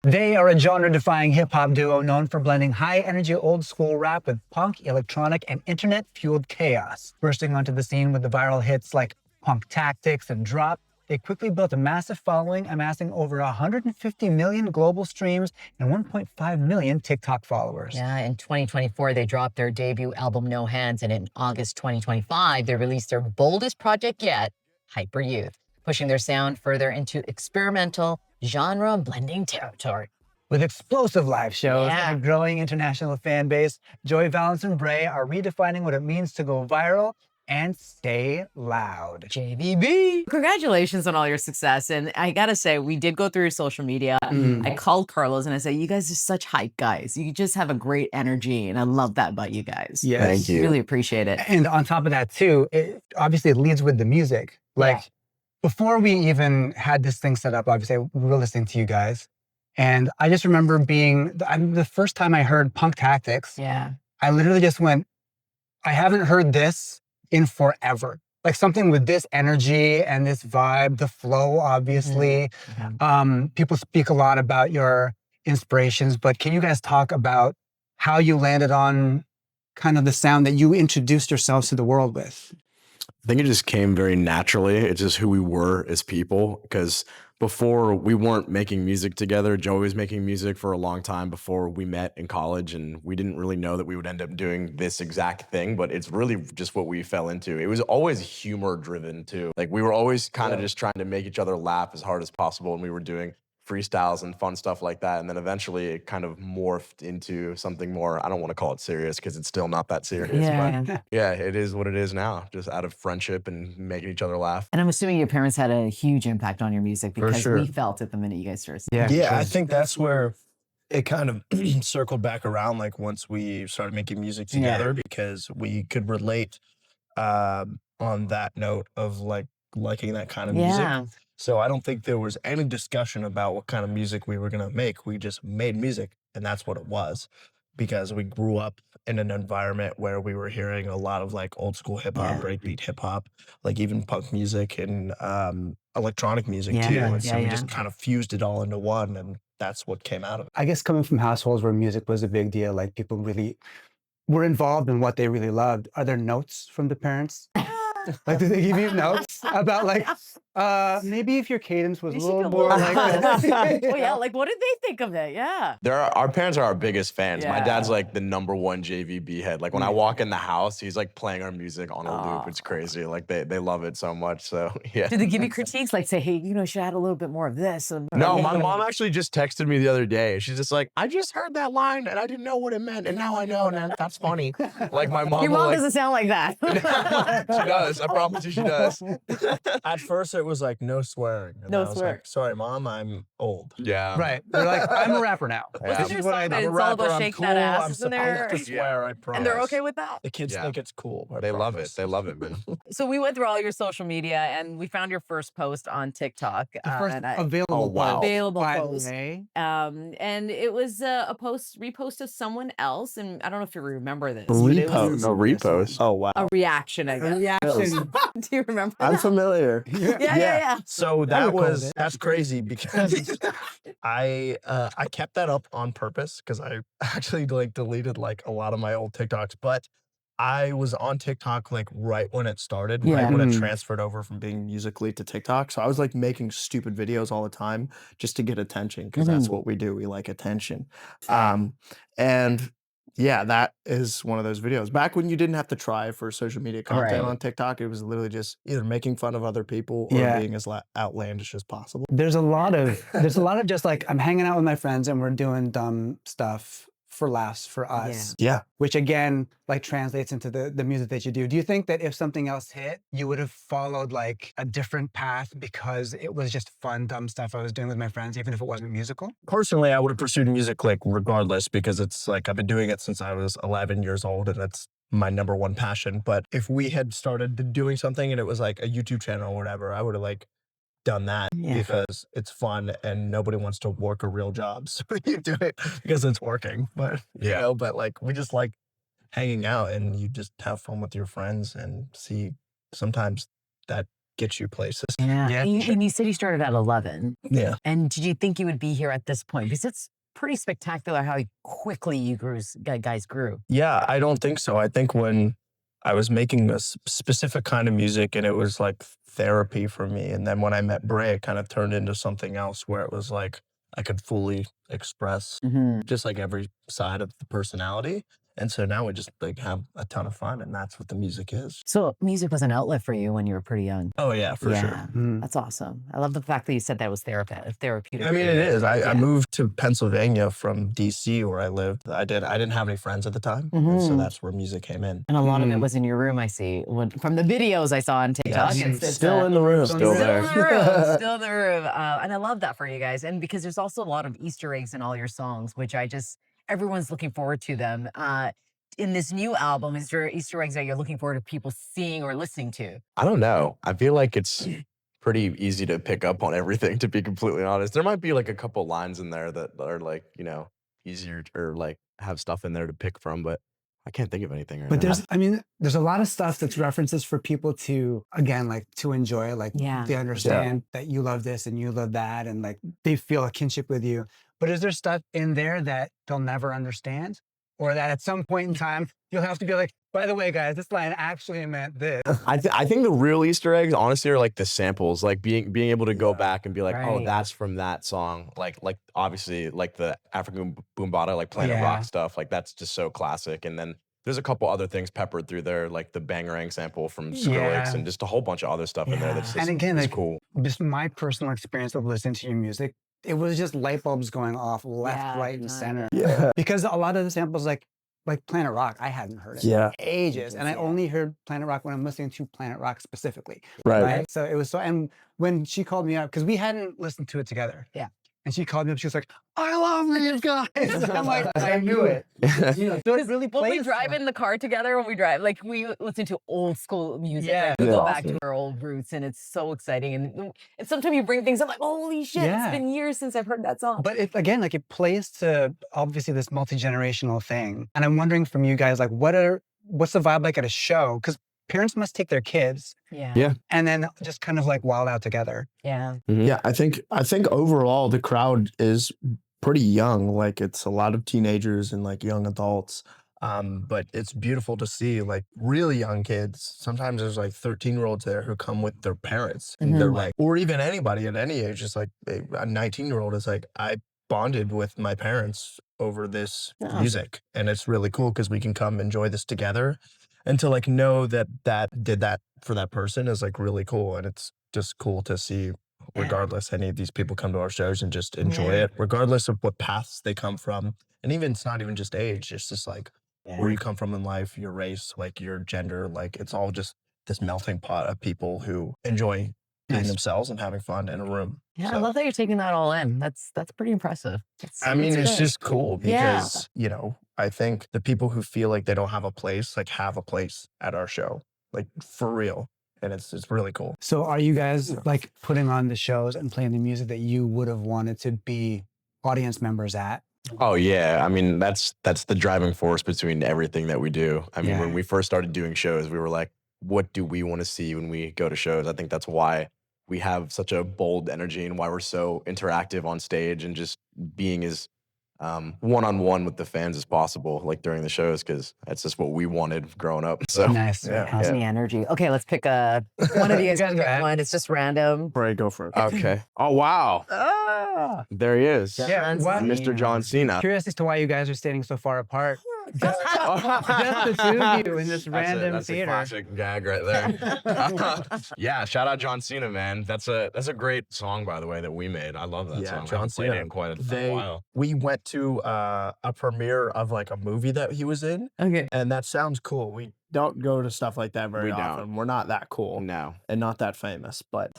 They are a genre-defying hip-hop duo known for blending high-energy old-school rap with punk, electronic, and internet-fueled chaos. Bursting onto the scene with the viral hits like Punk Tactics and Drop, they quickly built a massive following, amassing over 150 million global streams and 1.5 million TikTok followers. Yeah, in 2024, they dropped their debut album, No Hands, and in August 2025, they released their boldest project yet, Hyper Youth, pushing their sound further into experimental, genre-blending territory. With explosive live shows and a growing international fan base, Joey, Valence, and Brae are redefining what it means to go viral and stay loud. JVB! Congratulations on all your success. And I gotta say, we did go through your social media. I called Carlos and I said, you guys are such hype guys. You just have a great energy. And I love that about you guys. Yes. Thank you. Really appreciate it. And on top of that too, it leads with the music. Like before we even had this thing set up, obviously we were listening to you guys. And I just remember the first time I heard Punk Tactics, I literally just went, I haven't heard this in forever. Like something with this energy and this vibe, the flow, obviously. People speak a lot about your inspirations, but can you guys talk about how you landed on kind of the sound that you introduced yourselves to the world with? I think it just came very naturally. It's just who we were as people, because before we weren't making music together. Joey was making music for a long time before we met in college, and we didn't really know that we would end up doing this exact thing, but it's really just what we fell into. It was always humor driven too. Like we were always kind of just trying to make each other laugh as hard as possible, and we were doing freestyles and fun stuff like that. And then eventually it kind of morphed into something more, I don't want to call it serious because it's still not that serious, but yeah, it is what it is now, just out of friendship and making each other laugh. And I'm assuming your parents had a huge impact on your music because we felt it the minute you guys started. Yeah, I think that's where it kind of circled back around, like once we started making music together, because we could relate on that note of like liking that kind of music. So I don't think there was any discussion about what kind of music we were going to make. We just made music, and that's what it was, because we grew up in an environment where we were hearing a lot of like old school hip hop, breakbeat hip hop, like even punk music and electronic music too. And so we just kind of fused it all into one, and that's what came out of it. I guess coming from households where music was a big deal, like people really were involved in what they really loved. Are there notes from the parents? Like, do they give you notes about like, maybe if your cadence was a little more like oh yeah, like what did they think of it? Yeah. Our parents are our biggest fans. My dad's like the #1 JVB head. Like when I walk in the house, he's like playing our music on a loop. It's crazy. Like they love it so much. So yeah. Do they give you critiques like say, hey, you should add a little bit more of this? No, my mom actually just texted me the other day. She's just like, I just heard that line and I didn't know what it meant, and now I know, and that's funny. Like my mom. Your mom doesn't sound like that. She does. I promise you, she does. At first, it was like no swearing. And No I was swearing. like, sorry, Mom, I'm old. Yeah. Right. They're like, I'm a rapper now. This is what I do. It's all about shake that ass, isn't there? To swear, I promise. And they're okay with that. The kids think it's cool. They love it. They love it, man. So we went through all your social media and we found your first post on TikTok. The first and available available by the post. way. And it was a repost of someone else, and I don't know if you remember this. Repost. No, repost. Oh, wow. A reaction, I guess. Reaction. Do you remember I'm that? familiar. Yeah. So that's crazy because I kept that up on purpose because I actually like deleted like a lot of my old TikToks, but I was on TikTok like right when it started, right when it transferred over from being Musical.ly to TikTok. So I was like making stupid videos all the time just to get attention, because that's what we do. We like attention. And yeah, that is one of those videos. Back when you didn't have to try for social media content on TikTok, it was literally just either making fun of other people or being as outlandish as possible. There's a lot of just like, I'm hanging out with my friends and we're doing dumb stuff for laughs for us. Yeah. Which again, like translates into the music that you do. Do you think that if something else hit, you would have followed like a different path because it was just fun, dumb stuff I was doing with my friends, even if it wasn't musical? Personally, I would have pursued music like regardless, because it's like I've been doing it since I was 11 years old, and that's my #1 passion. But if we had started doing something and it was like a YouTube channel or whatever, I would have like done that because it's fun and nobody wants to work a real job. So you do it because it's working. But you know, but like we just like hanging out and you just have fun with your friends and see sometimes that get you places. Yeah. Yeah. And you said you started at 11. Yeah. And did you think you would be here at this point? Because it's pretty spectacular how quickly you guys grew. Yeah, I don't think so. I think when I was making a specific kind of music and it was like therapy for me. And then when I met Brae, it kind of turned into something else where it was like I could fully express just like every side of the personality. And so now we just like have a ton of fun, and that's what the music is. So music was an outlet for you when you were pretty young. Oh yeah, for sure. That's awesome. I love the fact that you said that was therapeutic. I mean, it is. I moved to Pennsylvania from DC where I lived. I didn't have any friends at the time, and so that's where music came in. And a lot of it was in your room, I see. From the videos I saw on TikTok. Yes. It's Still in the room. Still there. Still in the room. And I love that for you guys. And because there's also a lot of Easter eggs in all your songs, which everyone's looking forward to them. In this new album, is there Easter eggs that you're looking forward to people seeing or listening to? I don't know. I feel like it's pretty easy to pick up on everything, to be completely honest. There might be like a couple lines in there that are like, easier or like have stuff in there to pick from, but I can't think of anything right But now. there's a lot of stuff that's references for people to, again, like to enjoy, like they understand that you love this and you love that, and like they feel a kinship with you. But is there stuff in there that they'll never understand? Or that at some point in time, you'll have to be like, by the way, guys, this line actually meant this. I think the real Easter eggs, honestly, are like the samples, like being able to go back and be like, oh, Right. that's from that song. Like obviously, like the African Boombata, like Planet Rock stuff, like that's just so classic. And then there's a couple other things peppered through there, like the Bangarang sample from Skrillex, and just a whole bunch of other stuff in there that's just, and again, it's like, cool. just my personal experience of listening to your music, it was just light bulbs going off left, right, and center. Yeah. Because a lot of the samples, like Planet Rock, I hadn't heard it in ages. And I only heard Planet Rock when I'm listening to Planet Rock specifically. Right. So it was and when she called me up, because we hadn't listened to it together. Yeah. And she called me up, she was like, I love these guys. I'm like, I knew it. So it really When we plays drive in the car together, like we listen to old school music. Yeah. Like, we go back Awesome. to our old roots, and it's so exciting. And sometimes you bring things up like, holy shit, it's been years since I've heard that song. But it, again, like it plays to obviously this multi-generational thing. And I'm wondering from you guys, like what's the vibe like at a show? Because parents must take their kids Yeah. and then just kind of like wild out together. Yeah. Yeah, I think overall the crowd is pretty young. Like it's a lot of teenagers and like young adults. But it's beautiful to see like really young kids. Sometimes there's like 13-year-olds there who come with their parents, and they're like, or even anybody at any age. Just like a 19-year-old is like, I bonded with my parents over this music, and it's really cool because we can come enjoy this together. And to like know that did that for that person is like really cool. And it's just cool to see, regardless, any of these people come to our shows and just enjoy it, regardless of what paths they come from. And even, it's not even just age, it's just like where you come from in life, your race, like your gender, like it's all just this melting pot of people who enjoy being themselves and having fun in a room. Yeah, So, I love that you're taking that all in. That's pretty impressive. it's just cool Yeah. because, I think the people who feel like they don't have a place, like have a place at our show, like for real. And it's really cool. So are you guys like putting on the shows and playing the music that you would have wanted to be audience members at? Oh yeah, I mean that's the driving force between everything that we do. I mean, Yeah. when we first started doing shows, we were like, what do we want to see when we go to shows? I think that's why we have such a bold energy and why we're so interactive on stage and just being as one-on-one with the fans as possible, like during the shows, because that's just what we wanted growing up. So Nice. How's the energy? Okay, let's pick one of you guys. Pick one. It's just random. Brae, go for it. okay. Oh wow, there he is. Yeah, what? Mr. John Cena. Curious as to why you guys are standing so far apart. Just the two of you in this random that's theater. a classic gag right there. Yeah, shout out John Cena, man. That's a great song, by the way, that we made. I love that song. I John haven't played it Cena. in quite a while. We went to a premiere of like a movie that he was in, Okay. and that sounds cool. We don't go to stuff like that very We don't. often. We're not that cool No. and not that famous, but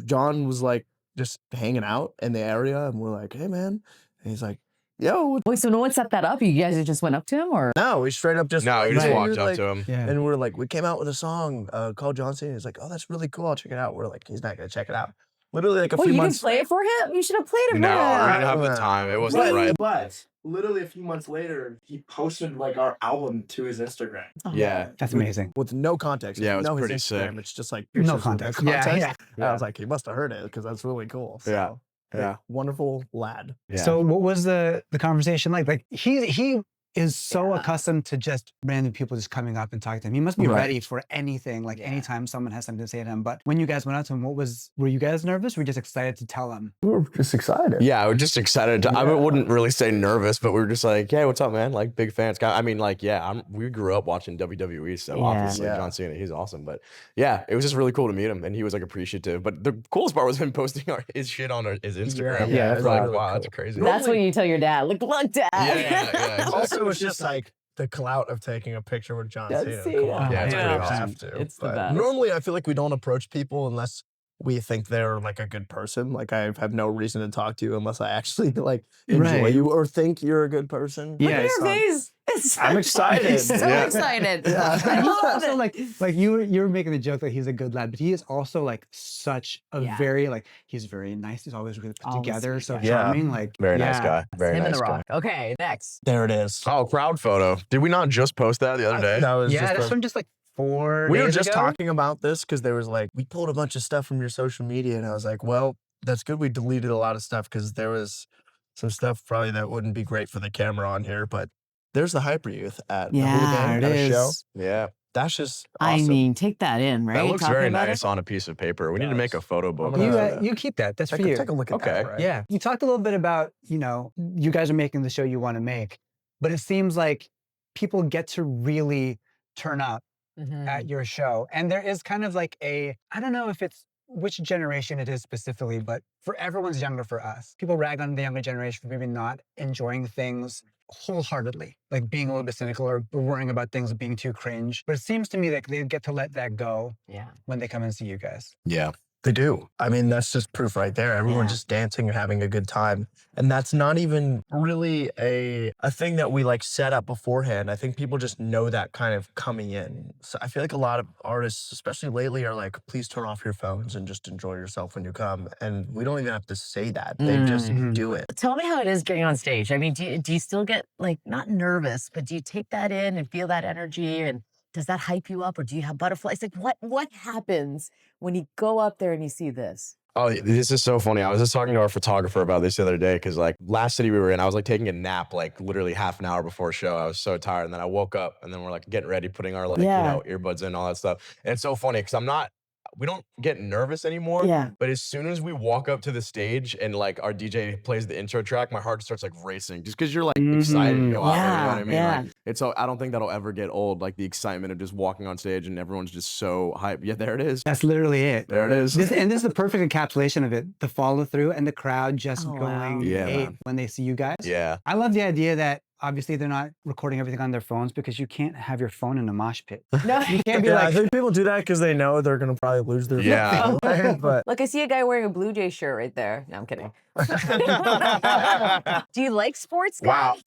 John was like just hanging out in the area, and we're like, hey man, and he's like, yo, Wait, so no one set that up? You guys just went up to him, or? no, we straight up just No, you just we walked were up like- to him. and we're like, we came out with a song called John Cena. He's like, oh, that's really cool. I'll check it out. We're like, he's not gonna check it out. literally like a Well, few you didn't months. play it for him? You should have played it for No, him. I didn't have the time. It wasn't right. But literally a few months later, he posted like our album to his Instagram. Yeah. That's amazing. With no context. Yeah, If it you was know his pretty Instagram, sick. it's just like No pictures with context. Yeah, context. yeah. I was like, he must have heard it because that's really cool. So, Yeah. like, Yeah. wonderful lad. Yeah. So what was the conversation like? Like he is so accustomed to just random people just coming up and talking to him. He must be Right. ready for anything, like anytime someone has something to say to him. But when you guys went out to him, were you guys nervous? Or were you just excited to tell him? We were just excited. Yeah, we're just excited. I wouldn't really say nervous, but we were just like, "Hey, what's up, man?" Like big fans. I mean, like, yeah, we grew up watching WWE, so obviously Yeah. John Cena, he's awesome. But yeah, it was just really cool to meet him, and he was like appreciative. But the coolest part was him posting his shit on his Instagram. Yeah, We're that's like, really wow, cool. that's crazy. That's when you tell your dad, look, Dad. Yeah. Also, it's just like the clout of taking a picture with John John Cena. Cena. Come on, Yeah, it's man, pretty you awesome. have to. It's the But best. normally, I feel like we don't approach people unless we think they're like a good person. Like I have no reason to talk to you unless I actually like enjoy Right. you or think you're a good person. Look Yeah, at your face. I'm excited. He's so Yeah. excited. Yeah. I He's love also it. like you're making the joke that he's a good lad, but he is also like such a Yeah. very he's very nice. He's always really put Always together, sweet so guy. Yeah. charming. Like Very nice guy. Very Him nice and The guy. Rock. Okay, next. There it is. Oh, crowd photo. Did we not just post that the other day? That was Yeah, just that's a- from just like 4 we were days just ago. talking about this because there was like we pulled a bunch of stuff from your social media, and I was like, well, that's good. We deleted a lot of stuff because there was some stuff probably that wouldn't be great for the camera on here, but there's the Hyper Youth at Yeah, the Houlihan there at it a show. is. Yeah. That's just I awesome. mean, take that in, right? That looks Talking very about nice it? on a piece of paper. We need to make a photo book. gonna- You Yeah. you keep that. That's for take, you. take a look at Okay. that. Right? Yeah. You talked a little bit about, you guys are making the show you want to make, but it seems like people get to really turn up Mhm. at your show. And there is kind of like I don't know if it's which generation it is specifically, but for everyone's younger for us. People rag on the younger generation for maybe not enjoying things wholeheartedly, like being a little bit cynical or worrying about things being too cringe. But it seems to me like they get to let that go Yeah. when they come and see you guys. Yeah. They do. I mean, that's just proof right there. Everyone's Yeah. just dancing and having a good time. And that's not even really a thing that we like set up beforehand. I think people just know that kind of coming in. So I feel like a lot of artists, especially lately, are like, please turn off your phones and just enjoy yourself when you come. And we don't even have to say that. They just Mhm. do it. Tell me how it is getting on stage. I mean, do you still get like not nervous, but do you take that in and feel that energy? And does that hype you up, or do you have butterflies? Like what happens when you go up there and you see this? Oh, this is so funny. I was just talking to our photographer about this the other day because, like, last city we were in, I was like taking a nap, like literally half an hour before show. I was so tired, and then I woke up, and then we're like getting ready, putting our earbuds in, all that stuff. And it's so funny because we don't get nervous anymore. Yeah. But as soon as we walk up to the stage and like our DJ plays the intro track, my heart starts like racing just because you're like excited to go out there. You know what I mean? Yeah. Like, it's so I don't think that'll ever get old. Like the excitement of just walking on stage and everyone's just so hyped. Yeah, there it is. That's literally it. There it is. And this is the perfect encapsulation of it. The follow through and the crowd just Oh, wow. going Yeah, ape man. when they see you guys. Yeah. I love the idea that obviously they're not recording everything on their phones because you can't have your phone in a mosh pit. No. You can't be Yeah, I like, think people do that because they know they're going to probably lose their Yeah. phone. But Look, I see a guy wearing a Blue Jay shirt right there. No, I'm kidding. Do you like sports, guys?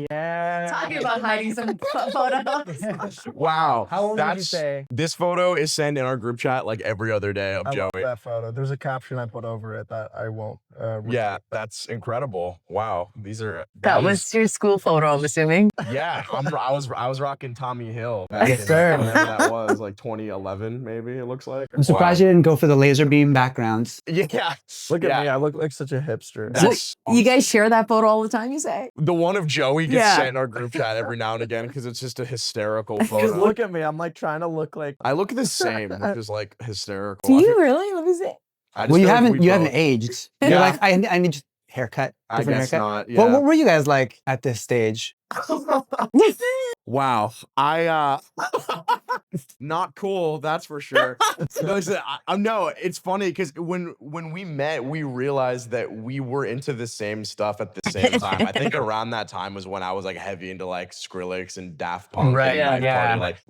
yeah. Talking about hiding some photos. Wow. How old would you That's- say? This photo is sent in our group chat like every other day of I love Joey. that photo. There's a caption I put over it that I won't. Yeah, that's incredible. Wow. These are That was your school photo, I'm assuming. yeah. I was rocking Tommy Hill back in Same. whenever that was, like 2011, maybe it looks like. I'm surprised you didn't go for the laser beam backgrounds. Yeah. Look at Yeah. me. I look like such a hipster. That's You guys share that photo all the time, you say? the one of Joey gets Yeah. sent in our group chat every now and again because it's just a hysterical Because photo. look at me. I'm like trying to look like. I look the same, which is like hysterical. Do I you feel- really? Let me see. I just Well, you feel like haven't we you haven't both- aged. Yeah. You're like, I need just haircut. I Different guess haircut. not. Yeah. What were you guys like at this stage? Wow. I not cool, that's for sure. Listen, no, it's funny because when we met, we realized that we were into the same stuff at the same time. I think around that time was when I was like heavy into like Skrillex and Daft Punk. Right, And yeah. Party.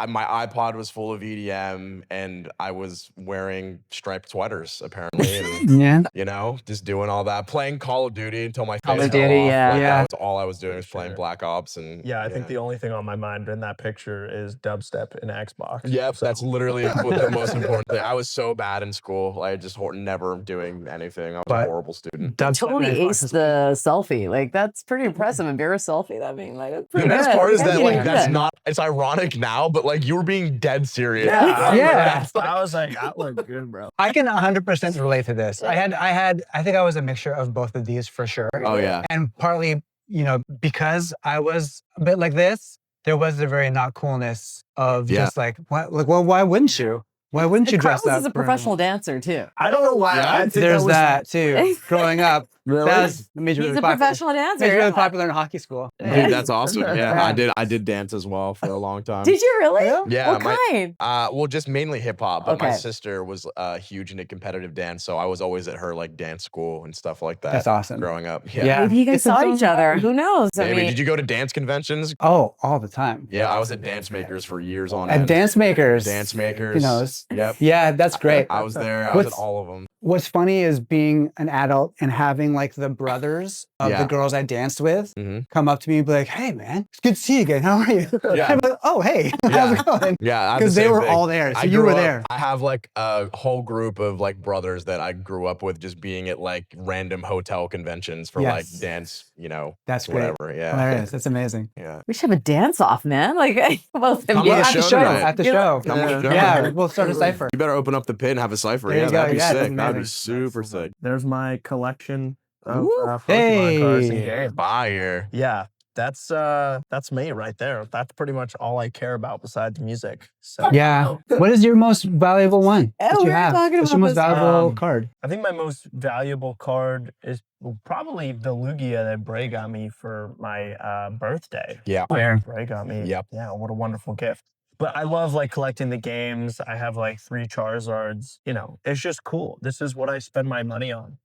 My iPod was full of EDM, and I was wearing striped sweaters apparently, and Yeah. you know, just doing all that, playing Call of Duty until my Call face of fell Duty, off. yeah. Like, Yeah. that was all I was doing was playing Sure. Black Ops, and Yeah, I think the only thing on my mind in that picture is dubstep and Xbox. Yep, So- that's literally the most important thing. I was so bad in school. I just never doing anything. I was a But- horrible student. Totally aced the selfie. Like that's pretty impressive. And Vera's selfie, that being like that's The pretty best good. part is Yeah, that you like did that's good. not. It's ironic now, but like you were being dead serious. Yeah. I was like, that looked good, bro. I can 100% relate to this. I think I was a mixture of both of these for sure. Oh yeah. And partly, you know, because I was a bit like this, there was the very not coolness of Yeah. just like, what, like, well, why wouldn't you? Why wouldn't you dress Carlos up? is a for- professional dancer too. I don't know why. Yeah, I think There's was, that too. Growing up, Really? that was made you He's really a popular. professional dancer. Made you really yeah. popular in hockey school. Dude, that's awesome. Yeah, Yeah. I did dance as well for a long time. Did you really? Yeah, What kind? well, just mainly hip hop, but my Okay. sister was huge into competitive dance, so I was always at her like dance school and stuff like that. That's awesome. Growing up, Yeah. Maybe you guys It's saw its each own other. vibe. Who knows? I Maybe. mean, Did you go to dance conventions? Oh, all the time. Yeah, I was at Dance Makers for years on At end. Dance Makers. Dance Makers. Who knows? Yep. Yeah, that's great. I was there. I was at What's- all of them. What's funny is being an adult and having like the brothers of Yeah. the girls I danced with Mhm. come up to me and be like, "Hey, man, it's good to see you again. How are you?" Yeah. I'm like, "Oh, hey, how's Yeah. it going?" Yeah, I had the Because they same were thing. all there, so I you grew were up- there. I have like a whole group of like brothers that I grew up with, just being at like random hotel conventions for like Yes. dance, you know, That's great. whatever. Yeah. Hilarious. That's amazing. Yeah. we should have a dance off, man. Like both of them. Come on Yeah, the at the show show. tonight. At the Yeah. show. Come on the show. Yeah, we'll start a cipher. You better open up the pit and have a cipher. There Yeah, you go. that'd be Yeah, that's sick. That'd be amazing. super sick. There's my collection of Ooh. Pokemon cards and Hey. games. Fire. Yeah, that's me right there. That's pretty much all I care about besides music. So Yeah. What is your most valuable one Oh, that we you were have? talking What's your about most this. valuable card? I think my most valuable card is probably the Lugia that Brae got me for my birthday. Yeah. Where? Brae got me. Yep. Yeah, what a wonderful gift. But I love like collecting the games. I have like 3 Charizards. You know, it's just cool. This is what I spend my money on.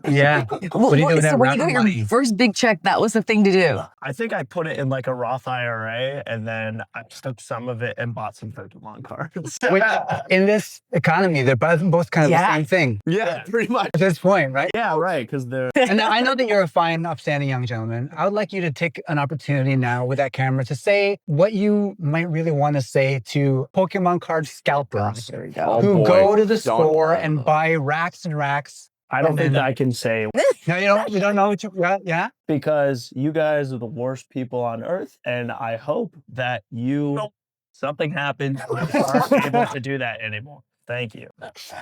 Yeah. Well, What do you do with so that when you round got your money? first big check, that was the thing to do. I think I put it in like a Roth IRA, and then I took some of it and bought some Pokemon cards. Which, in this economy, they're both kind of Yeah. the same thing Yeah, pretty much. at this point, right? Yeah, right. Because they're And I know that you're a fine, upstanding young gentleman. I would like you to take an opportunity now with that camera to say what you might really want to say to Pokemon card scalpers There we Oh, go. who boy. go to the Don't- store and buy racks and racks. I don't And think then- I can say No, you don't know what you got? Yeah? because you guys are the worst people on earth, and I hope that something happens and you aren't able to do that anymore. Thank you.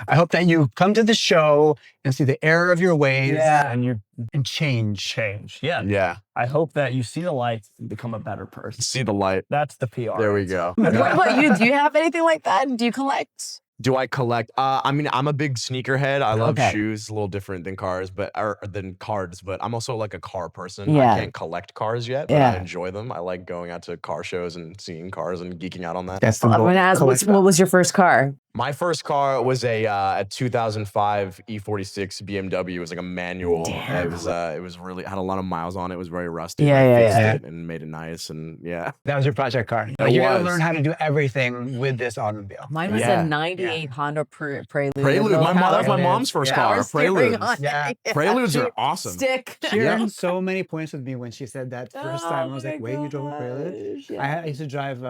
I hope that you come to the show and see the error of your ways And you and change. change. Yeah. Yeah. I hope that you see the light and become a better person. See the light. That's the PR. There we answer. go. What about you? Do you have anything like that? Do you collect? Do I collect? I mean, I'm a big sneakerhead. I love Okay. shoes, a little different than cars, or than cards. But I'm also like a car person. Yeah. I can't collect cars yet, but Yeah. I enjoy them. I like going out to car shows and seeing cars and geeking out on that. That's the I'm goal. going to ask, what was your first car? My first car was a 2005 E46 BMW. It was like a manual. Damn. It was really had a lot of miles on it. It was very rusty. Yeah, I yeah, fixed yeah. it and made it nice. And yeah, That was your project car. It You're going to was. learn how to do everything with this automobile. Mine was Yeah. a 98 Honda Prelude. Prelude. Little That was my house. mom's first Yeah. car. Power steering Preludes. on Yeah. it. Preludes are awesome. Stick. She Yeah. earned so many points with me when she said that first time. I was Oh like, my wait, you drove a Prelude? gosh, yeah. I used to drive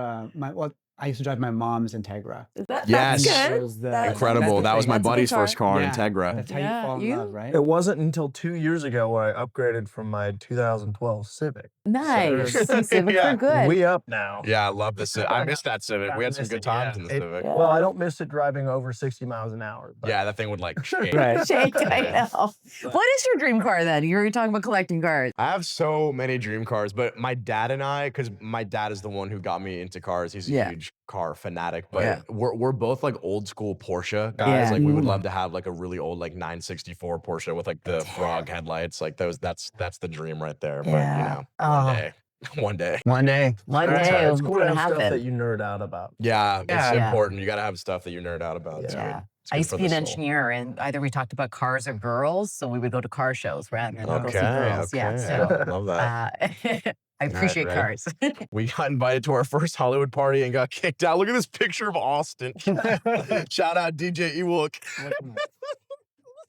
I used to drive my mom's Integra. That's Yes. good. Was the- That's- Incredible. That was my That's a good buddy's car. first car, Yeah. Integra. That's how Yeah, you fall in you- love, right? It wasn't until 2 years ago where I upgraded from my 2012 Civic. Nice. So- Civics Yeah, are good. We up now. Yeah, I love the Civic. I miss that Civic. We had some good times in the Civic. Well, I don't miss it driving over 60 miles an hour. But Yeah, that thing would like shake. Right. Shake, I know. What is your dream car then? You were talking about collecting cars. I have so many dream cars, but my dad and I, because my dad is the one who got me into cars. He's a Yeah. huge car fanatic, but Yeah. we're both like old school Porsche guys. Yeah. Like we would Mm. love to have like a really old like 964 Porsche with like the frog headlights. Like those, that's the dream right there. But you Yeah. know, one Oh. day. One day. One day. One It's day it's it's cool to gonna have stuff that happen. you nerd out about. Yeah, it's Yeah. important. You got to have stuff that you nerd out about. It's Yeah. good. It's I good used for to be the an soul. engineer, and either we talked about cars or girls, so we would go to car shows rather than go see Okay, girls. Yeah, okay. so Love that. I appreciate right. cars. We got invited to our first Hollywood party and got kicked out. Look at this picture of Austin. Shout out DJ Ewok.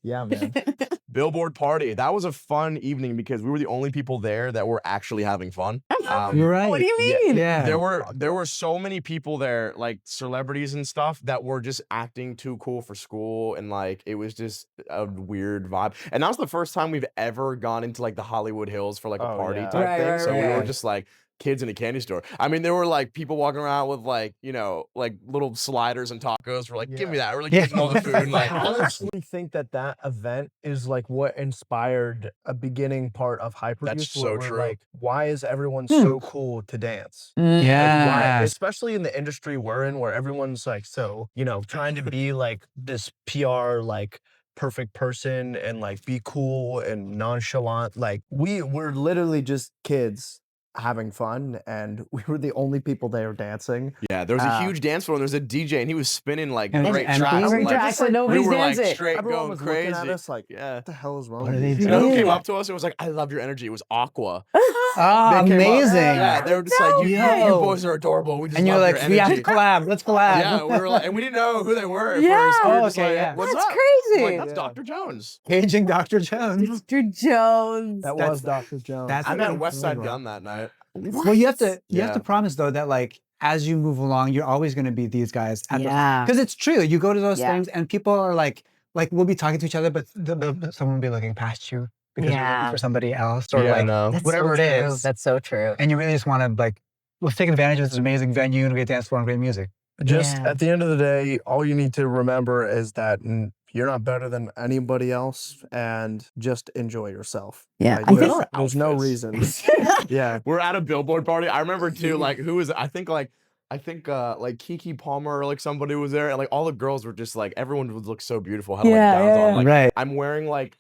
Yeah, man. Billboard party. That was a fun evening because we were the only people there that were actually having fun. You're right. What do you yeah, mean? Yeah. There were so many people there, like celebrities and stuff, that were just acting too cool for school, and like it was just a weird vibe. And that was the first time we've ever gone into like the Hollywood Hills for like a Oh, party yeah. type Right, thing. right, So we were right. just like kids in a candy store. I mean, there were like people walking around with like, you know, like little sliders and tacos. We're like, give me that. We're like Yeah. getting all the food. Like, I honestly think that event is like what inspired a beginning part of Hyperyouth. That's where so we're true. Like, why is everyone so cool to dance? Mm. Like, why, Yeah. especially in the industry we're in, where everyone's like so, you know, trying to be like this PR like perfect person and like be cool and nonchalant. Like we were literally just kids having fun, and we were the only people there dancing. yeah, there was a huge dance floor and there was a DJ and he was spinning like And it was great empty? tracks. Every and, like, track, so nobody's we were dancing. like straight Everyone going was crazy. looking at us like, Yeah. what the hell is wrong What with are they you? You know who Yeah. came up to us and was like, I love your energy. It was Aqua. Oh, They came up- amazing. Yeah, they were just like, you Yo. boys are adorable. We just And you're love like, your we have to energy. collab. Let's collab. Yeah, we were like, and we didn't know who they were at Yeah. first. We were Oh, just okay, like, yeah. what's That's up? crazy. I'm like, that's Yeah. Dr. Jones. Paging Dr. Jones. Mr. Jones. That That's- was Dr. Jones. that's- I I met mean, West Side Gun that night. Well, you have to Yeah. promise though that like as you move along, you're always going to be these guys. Yeah. Because it's true. You go to those Yeah. things and people are like we'll be talking to each other, but someone will be looking past you because you're Yeah. looking for somebody else or Yeah, I like know. That's whatever so it true. is. That's so true. And you really just want to like, let's take advantage of this amazing venue and great dance floor and great music. Just Yeah. at the end of the day, all you need to remember is that you're not better than anybody else, and just enjoy yourself. Yeah, Like, I there's, think- there's no reason. Yeah. We're at a billboard party. I remember too, like who was I think like Kiki Palmer or like somebody was there, and like all the girls were just like everyone would look so beautiful. Had like Yeah, gowns yeah, on. yeah. Like Right. I'm wearing like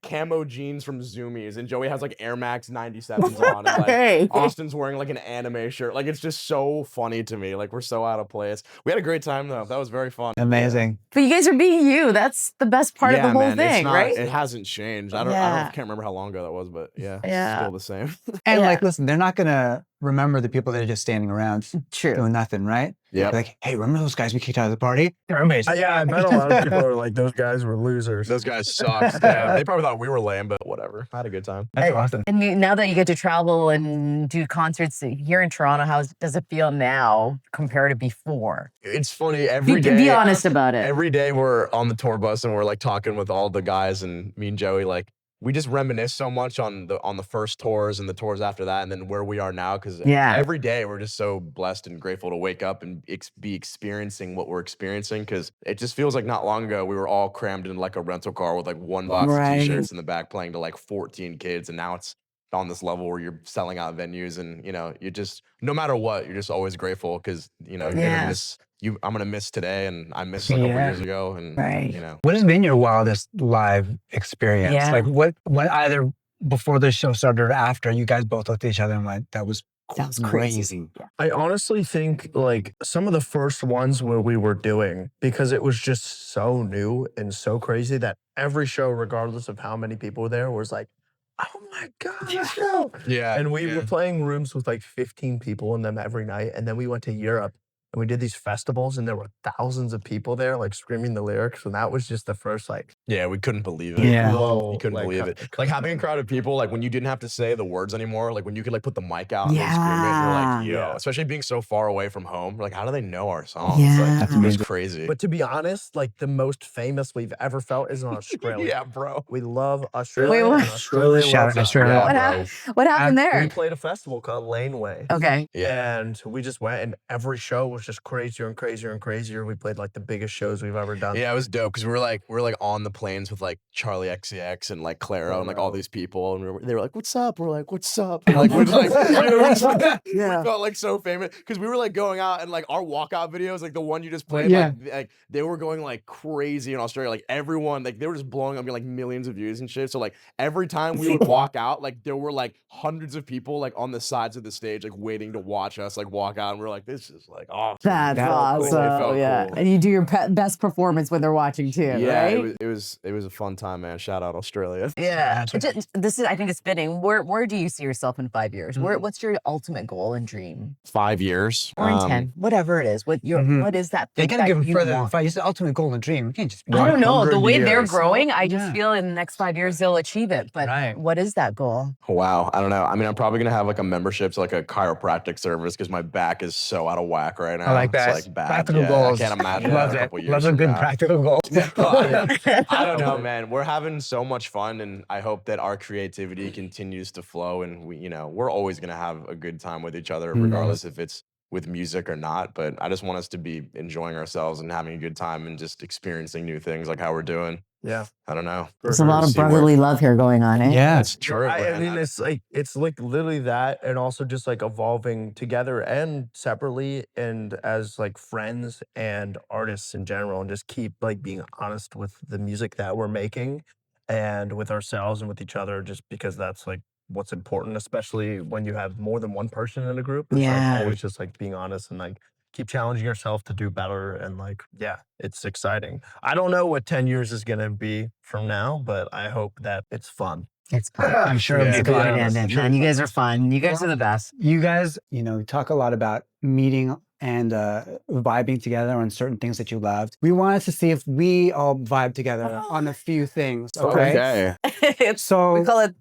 camo jeans from Zoomies, and Joey has like Air Max 97s on, and like Hey. Austin's wearing like an anime shirt. Like it's just so funny to me. Like we're so out of place. We had a great time though. That was very fun. Amazing. But you guys are being you. That's the best part of the whole man, it's thing, not- right? It hasn't changed. I Yeah. can't remember how long ago that was, but yeah, Yeah. it's still the same. And Yeah. like, listen, they're not going to remember the people that are just standing around True. doing nothing, right? Yep. Like, hey, remember those guys we kicked out of the party? They're amazing. Yeah, I met a lot of people who are like, those guys were losers. Those guys sucked. Yeah, they probably thought we were lame, but whatever. I had a good time. That's Hey, awesome. And now that you get to travel and do concerts here in Toronto, how does it feel now compared to before? It's funny every day. Be honest about it. Every day we're on the tour bus and we're like talking with all the guys, and me and Joey, like we just reminisce so much on the first tours and the tours after that, and then where we are now. Because Yeah. every day we're just so blessed and grateful to wake up and be experiencing what we're experiencing. Because it just feels like not long ago we were all crammed in like a rental car with like one box Right. of t-shirts in the back, playing to like 14 kids, and now it's on this level where you're selling out venues, and you know, you just no matter what, you're just always grateful because you know you're Yeah. gonna miss you. I'm gonna miss today, and I missed a couple Yeah. years ago, and Right. you know. What has been your wildest live experience? Yeah. Like what either before the show started or after, you guys both looked at each other and went, that was Sounds crazy. I honestly think like some of the first ones where we were doing, because it was just so new and so crazy that every show, regardless of how many people were there, was like, oh my God, let's go. Yeah, And we were playing rooms with like 15 people in them every night. And then we went to Europe and we did these festivals, and there were thousands of people there like screaming the lyrics. And that was just the first like, yeah, we couldn't believe it. Yeah. whoa. You couldn't like, believe it. Like having a crowd of people, like when you didn't have to say the words anymore, like when you could like put the mic out and they scream it, and you're like, yo, Yeah. especially being so far away from home, like how do they know our songs? Yeah. Like, it was crazy. But to be honest, like the most famous we've ever felt is in Australia. Yeah, bro. We love Australia. what? and Australia Shout loves out us. Australia. Yeah, What, bro. what happened We there? played a festival called Laneway. Okay. Yeah. And we just went, and every show was was just crazier and crazier and crazier. We played like the biggest shows we've ever done. Yeah, it was dope because we were like on the planes with like Charlie XCX and like Claro and like all these people, and they were like, "What's up?" We're like, "What's up?" And, like, we're like, we felt like so famous because we were like going out and like our walkout videos, like the one you just played, like they were going like crazy in Australia. Like everyone, like they were just blowing up, getting like millions of views and shit. So like every time we would walk out, like there were like hundreds of people like on the sides of the stage, like waiting to watch us like walk out, and we're like, "This is like awesome." That's awesome. Cool. It felt cool. And you do your best performance when they're watching too, right? it was a fun time, man. Shout out Australia. Yeah. This is, I think it's fitting. Where do you see yourself in 5 years? What's your ultimate goal and dream? 5 years. Or in 10, whatever it is. What is that They thing gotta that give you further than want? 5 years. The ultimate goal and dream. You can't just. I don't know. The 100 way they're years. growing, I just feel in the next 5 years they'll achieve it. But what is that goal? Wow. I don't know. I mean, I'm probably going to have like a membership to like a chiropractic service because my back is so out of whack right now. I like that. It's like bad. Practical Yeah, goals. I can't imagine Love that a it. couple years Love a from good now. practical goal. I don't know, man. We're having so much fun, and I hope that our creativity continues to flow. And we're always gonna have a good time with each other, regardless if it's with music or not. But I just want us to be enjoying ourselves and having a good time and just experiencing new things, like how we're doing. Yeah. I don't know. There's a lot of brotherly love here going on, eh? Yeah. That's true. I man. mean, it's like literally that, and also just like evolving together and separately, and as like friends and artists in general, and just keep like being honest with the music that we're making, and with ourselves and with each other, just because that's like what's important, especially when you have more than one person in a group. It's Yeah. like always just like being honest and like keep challenging yourself to do better, and like it's exciting. I don't know what 10 years is gonna be from now, but I hope that it's fun. It's fun. I'm sure Yeah. it'll be Glad fun. it ended, man. You guys are fun. You guys are the best. You guys, talk a lot about meeting and vibing together on certain things that you loved. We wanted to see if we all vibe together on a few things. Okay. Okay. So We call it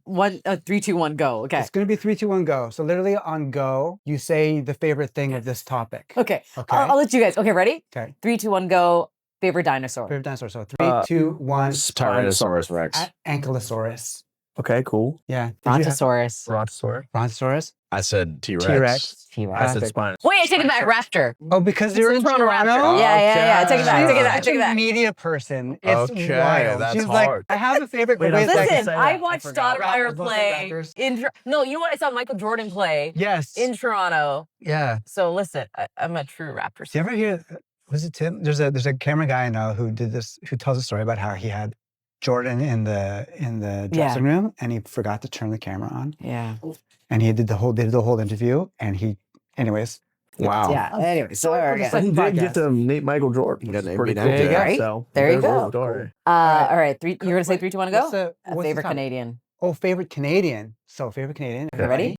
3, 2, 1, go. Okay. it's going to be 3, 2, 1, go. So literally on go, you say the favorite thing of this topic. Okay. Okay. I'll let you guys. Okay, ready? Okay. 3, 2, 1, go. Favorite dinosaur. Favorite dinosaur. So 3, 2, 1. Tyrannosaurus Rex. Ankylosaurus. Okay, cool. Yeah. Did you have Brontosaurus. Brontosaurus. Brontosaurus? I said T-Rex. T-Rex. T-Rex. I said Perfect. Spinosaurus. Wait, I take it back. Raptor. Oh, because you're in Toronto Toronto? Raptor. Yeah. Take it back. Take it back. Such Take it a back. media person. It's Okay, wild. that's She's hard. like, I have a favorite. Wait, but wait a second. Listen, I watched forgot. Stoudemire Both play. Raptors. No, you know what? I saw Michael Jordan play Yes. in Toronto. Yeah. So listen, I'm a true Raptor. Do you ever hear? Was it Tim? There's a camera guy I know who did this. Who tells a story about how he had Jordan in the dressing room, and he forgot to turn the camera on, Yeah. and he did the whole interview, and anyways. Wow. Yeah. Anyway, so Sorry for the okay. second Didn't get podcast. to meet Michael Jordan. You got to Pretty meet cool. him. There you go. Yeah, so There you there's go. the story. All right. You're gonna say 3, 2, 1, go. What's the Favorite topic? Canadian. Oh, favorite Canadian. So favorite Canadian. Okay. Ready?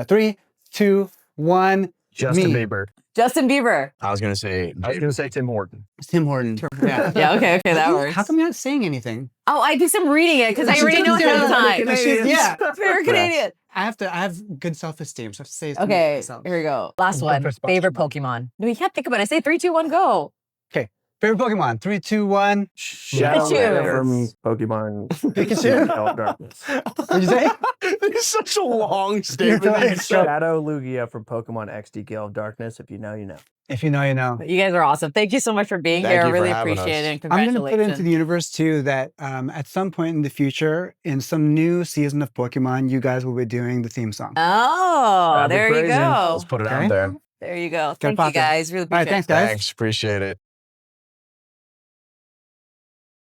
3, 2, 1. Justin Me. Bieber. Justin Bieber. I was gonna say. I was gonna say Tim Horton. Tim Horton. Yeah. Yeah. Okay. That works. How come you're not saying anything? Oh, I do some reading it because I already know ahead of time. Yeah. Favorite Canadian. I have good self-esteem, so I have to say it to Okay, myself. here we go. Last Good one. for spot. Favorite Pokemon. No, you can't think about it. Say 3, 2, 1, go. Favorite Pokemon. 3, 2, 1. Shadow Pikachu. from Pokemon. Pikachu? Yellow Darkness. What'd you say? It's such a long statement. It's so- Shadow Lugia from Pokemon XD Gale of Darkness. If you know, you know. If you know, you know. You guys are awesome. Thank you so much for being Thank here. I you for really having appreciate us. it. And I'm going to put congratulations. into the universe too that at some point in the future, in some new season of Pokemon, you guys will be doing the theme song. Oh, That'd be there you crazy. go. Let's put it Okay. out there. There you go. Good Thank you podcast. guys. Really All right, appreciate it. thanks, guys. Thanks. Appreciate it.